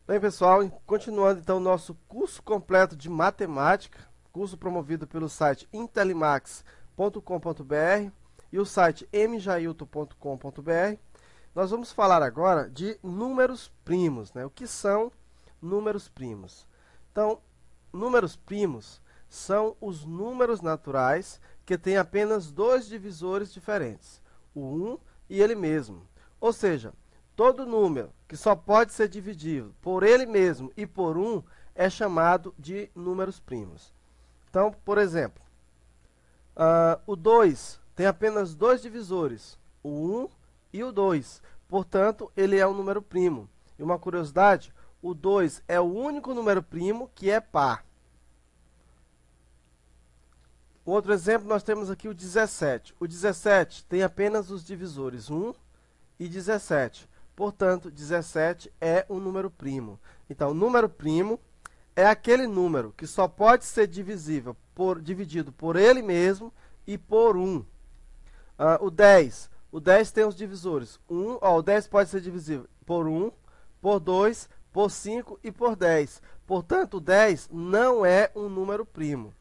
Bem, pessoal, continuando então o nosso curso completo de matemática, curso promovido pelo site intelimax.com.br e o site mjailton.com.br, nós vamos falar agora de números primos, né? O que são números primos? Então, números primos são os números naturais que têm apenas dois divisores diferentes, o 1 e ele mesmo. Ou seja, todo número que só pode ser dividido por ele mesmo e por 1 é chamado de números primos. Então, por exemplo, o 2 tem apenas dois divisores, o 1 e o 2. Portanto, ele é um número primo. E uma curiosidade, o 2 é o único número primo que é par. Outro exemplo, nós temos aqui o 17. O 17 tem apenas os divisores 1 e 17. Portanto, 17 é um número primo. Então, número primo é aquele número que só pode ser dividido por ele mesmo e por 1. O 10. O 10 tem os divisores. O 10 pode ser divisível por 1, por 2, por 5 e por 10. Portanto, o 10 não é um número primo.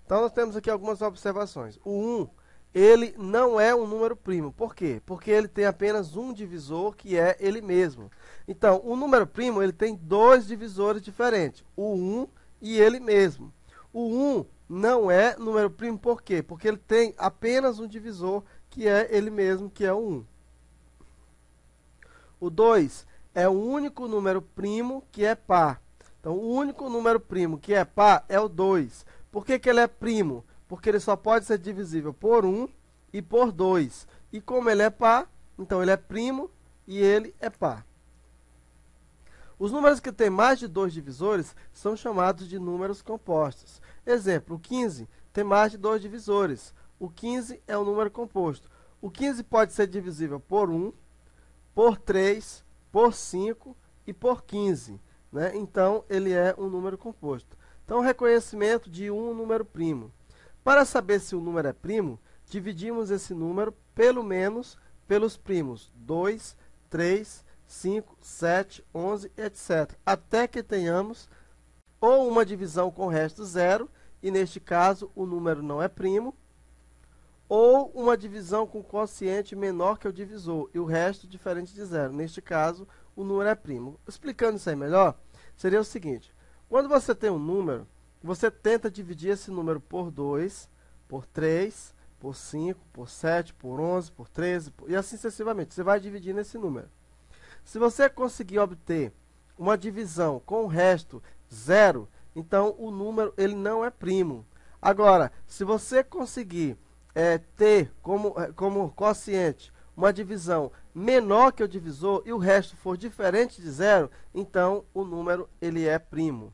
Então, nós temos aqui algumas observações. O 1, ele não é um número primo. Por quê? Porque ele tem apenas um divisor, que é ele mesmo. Então, o número primo ele tem dois divisores diferentes, o 1 e ele mesmo. O 1 não é número primo por quê? Porque ele tem apenas um divisor, que é ele mesmo, que é o 1. O 2 é o único número primo que é par. Então, o único número primo que é par é o 2. Por que ele é primo? Porque ele só pode ser divisível por 1 e por 2. E como ele é par, então ele é primo e ele é par. Os números que têm mais de dois divisores são chamados de números compostos. Exemplo, o 15 tem mais de dois divisores. O 15 é um número composto. O 15 pode ser divisível por 1, por 3, por 5 e por 15. Né? Então, ele é um número composto. Então, reconhecimento de um número primo. Para saber se o número é primo, dividimos esse número pelo menos pelos primos 2, 3, 5, 7, 11, etc. Até que tenhamos ou uma divisão com resto zero, e neste caso o número não é primo, ou uma divisão com quociente menor que o divisor, e o resto diferente de zero. Neste caso, o número é primo. Explicando isso aí melhor, seria o seguinte. Quando você tem um número, você tenta dividir esse número por 2, por 3, por 5, por 7, por 11, por 13, e assim sucessivamente. Você vai dividindo esse número. Se você conseguir obter uma divisão com o resto zero, então o número ele não é primo. Agora, se você conseguir ter como quociente uma divisão menor que o divisor e o resto for diferente de zero, então o número ele é primo.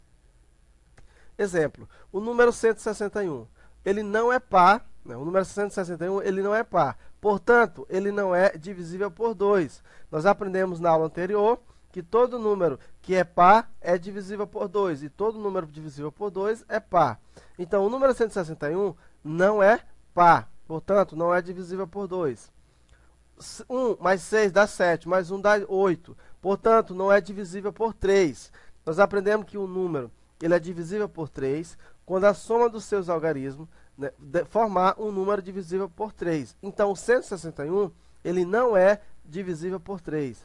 Exemplo, o número 161, ele não é par, né? O número 161 ele não é par, portanto, ele não é divisível por 2. Nós aprendemos na aula anterior que todo número que é par é divisível por 2, e todo número divisível por 2 é par. Então, o número 161 não é par, portanto, não é divisível por 2. 1 mais 6 dá 7, mais 1 dá 8, portanto, não é divisível por 3. Nós aprendemos que o número ele é divisível por 3 quando a soma dos seus algarismos, né, formar um número divisível por 3. Então, o 161 ele não é divisível por 3.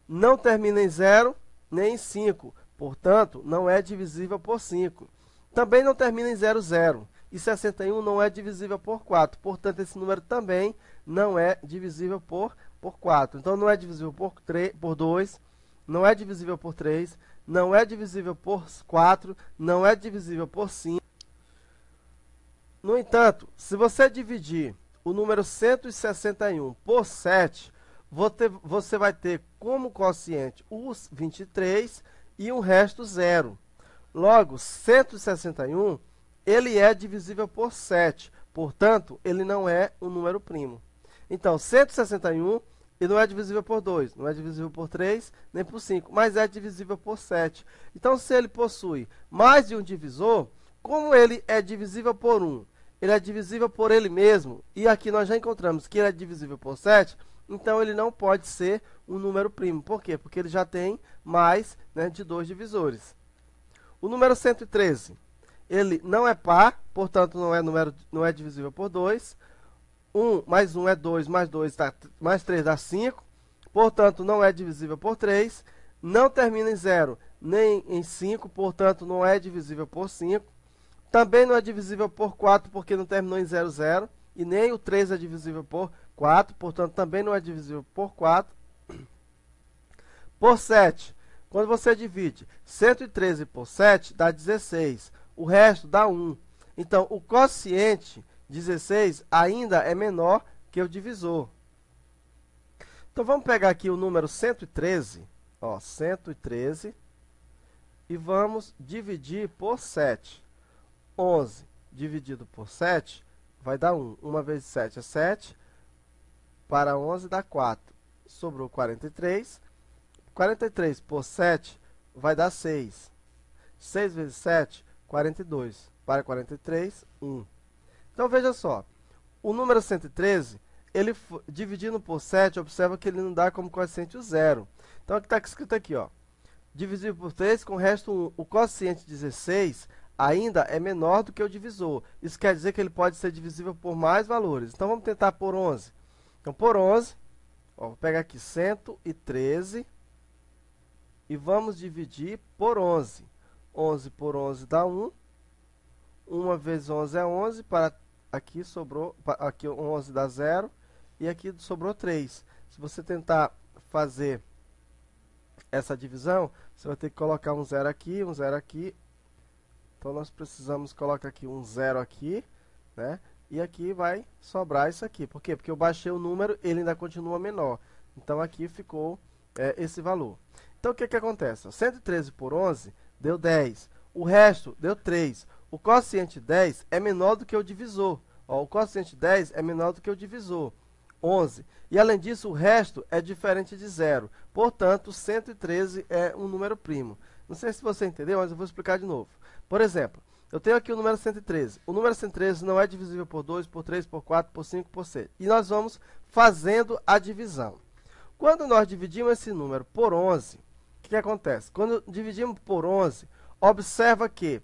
Não termina em 0 nem em 5, portanto, não é divisível por 5. Também não termina em 0, 0. E 61 não é divisível por 4, portanto, esse número também não é divisível por 4. Então, não é divisível por 2, não é divisível por 3, não é divisível por 4, não é divisível por 5. No entanto, se você dividir o número 161 por 7, você vai ter como quociente os 23 e um resto zero. Logo, 161 ele é divisível por 7, portanto, ele não é um número primo. Então, 161 ele não é divisível por 2, não é divisível por 3, nem por 5, mas é divisível por 7. Então, se ele possui mais de um divisor, como ele é divisível por 1, ele é divisível por ele mesmo, e aqui nós já encontramos que ele é divisível por 7, então ele não pode ser um número primo. Por quê? Porque ele já tem mais, né, de 2 divisores. O número 113, ele não é par, portanto não é divisível por 2. 1 mais 1 é 2, mais 2 mais 3 dá 5, portanto não é divisível por 3. Não termina em 0 nem em 5, portanto não é divisível por 5. Também não é divisível por 4, porque não terminou em 0, 0. E nem o 3 é divisível por 4, portanto também não é divisível por 4. Por 7, quando você divide 113 por 7, dá 16. O resto dá 1. Então, o quociente 16 ainda é menor que o divisor. Então, vamos pegar aqui o número 113, ó, 113, e vamos dividir por 7. 11 dividido por 7 vai dar 1. 1 vezes 7 é 7, para 11 dá 4. Sobrou 43. 43 por 7 vai dar 6. 6 vezes 7, 42. Para 43, 1. Então, veja só. O número 113, ele dividindo por 7, observa que ele não dá como quociente o 0. Então, está escrito aqui, ó. Divisível por 3 com o resto 1. O quociente 16 ainda é menor do que o divisor. Isso quer dizer que ele pode ser divisível por mais valores. Então, vamos tentar por 11. Então, por 11, ó, vou pegar aqui 113 e vamos dividir por 11. 11 por 11 dá 1. 1 vezes 11 é 11, para aqui sobrou, aqui 11 dá 0, e aqui sobrou 3. Se você tentar fazer essa divisão, você vai ter que colocar um 0 aqui, um 0 aqui. Então, nós precisamos colocar aqui um 0 aqui, né? E aqui vai sobrar isso aqui. Por quê? Porque eu baixei o número, ele ainda continua menor. Então, aqui ficou esse valor. Então, o que acontece? 113 por 11 deu 10. O resto deu 3. O quociente 10 é menor do que o divisor. Ó, o quociente 10 é menor do que o divisor, 11. E, além disso, o resto é diferente de 0. Portanto, 113 é um número primo. Não sei se você entendeu, mas eu vou explicar de novo. Por exemplo, eu tenho aqui o número 113. O número 113 não é divisível por 2, por 3, por 4, por 5, por 6. E nós vamos fazendo a divisão. Quando nós dividimos esse número por 11, o que acontece? Quando dividimos por 11, observa que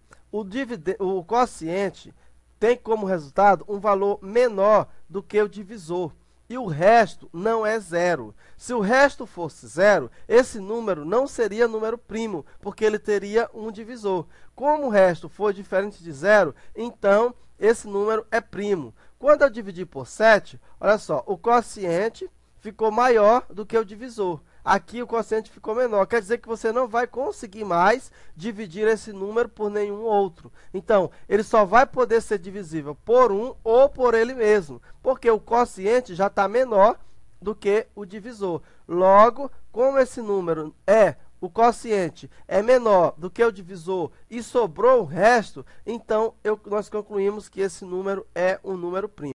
o quociente tem como resultado um valor menor do que o divisor. E o resto não é 0. Se o resto fosse 0, esse número não seria número primo, porque ele teria um divisor. Como o resto for diferente de 0, então esse número é primo. Quando eu dividir por 7, olha só, o quociente ficou maior do que o divisor. Aqui o quociente ficou menor. Quer dizer que você não vai conseguir mais dividir esse número por nenhum outro. Então, ele só vai poder ser divisível por 1 ou por ele mesmo, porque o quociente já está menor do que o divisor. Logo, como esse número o quociente é menor do que o divisor e sobrou o resto, então nós concluímos que esse número é um número primo.